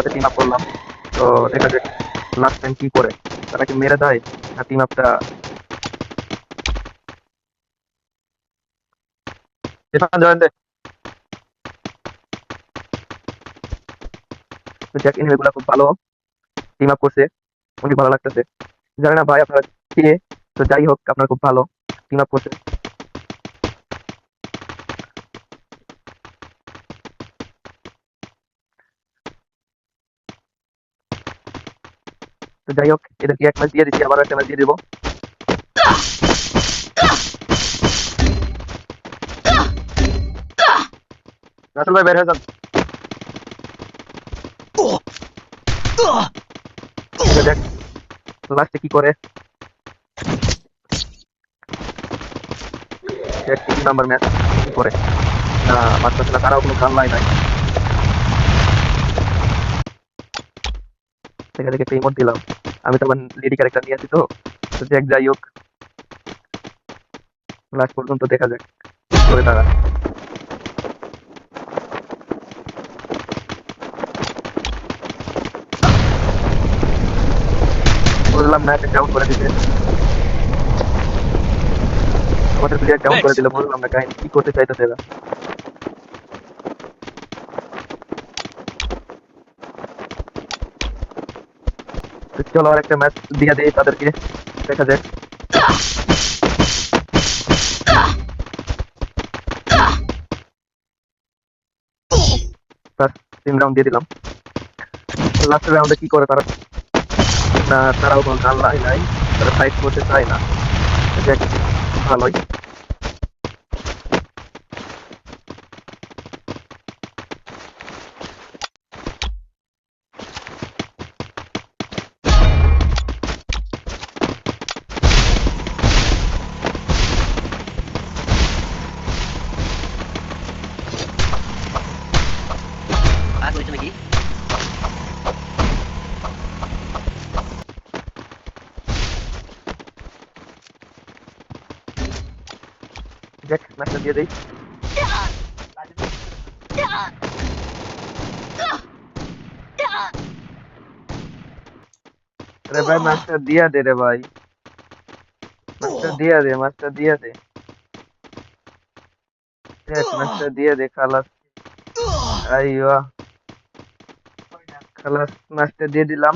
সাথে team up করলাম। তো দেখা যাক লাস্ট টাইম কি করে, তারা কি মেরে দেয় না টিম আপটা জয়েন দেয়। তো জ্যাক এনিমি গুলা খুব ভালো টিম আপ করছে, অনেক ভালো লাগতেছে। জানি না ভাই আপনারা কে, তো যাই হোক আপনারা খুব ভালো টিম আপ করছে। তো যাই হোক এদেরকে এক ম্যাচ দিয়ে দিচ্ছি, আবার একটা ম্যাচ দিয়ে দিবো। রাসেল ভাই বের হয়ে যান। দেখা যাক লাস্টে কি করে। জ্যাক 3 নাম্বার ম্যাচ কি করে না মারতেছে না, তারাও কোনো গান লাই নাই। দেখা যাক একটা ইমোট দিলাম, আমি তো লেডি ক্যারেক্টার নিয়ে আছি। তো তো জ্যাক যাই হোক লাস্ট পর্যন্ত দেখা যাক কি করে তারা। বুঝলাম না, ডাউন করে দিতে, আমাদের প্লেয়ার ডাউন করে Thanks. দিলে বুঝলাম না কাহিনী কি করতে চাইতেছে এরা। তো চলো আর একটা ম্যাচ দিয়ে দেই তাদেরকে, দেখা যাক। ফার্স্ট 3 রাউন্ড দিয়ে দিলাম, লাস্ট রাউন্ডে কি করে তারা। না তারাও কোনো গান লাই নাই, তারা ফাইট করতে চায় না। যাক ভালোই। আর হয়েছে নাকি? যাক ম্যাচটা দিয়ে দেই। আরে ভাই ম্যাচটা দিয়া দে রে ভাই, ম্যাচটা দিয়া দে, ম্যাচটা দিয়া দে। যাক ম্যাচটা দিয়ে দে খালাস। আইয়া খালাস ম্যাচটা দিয়ে দিলাম।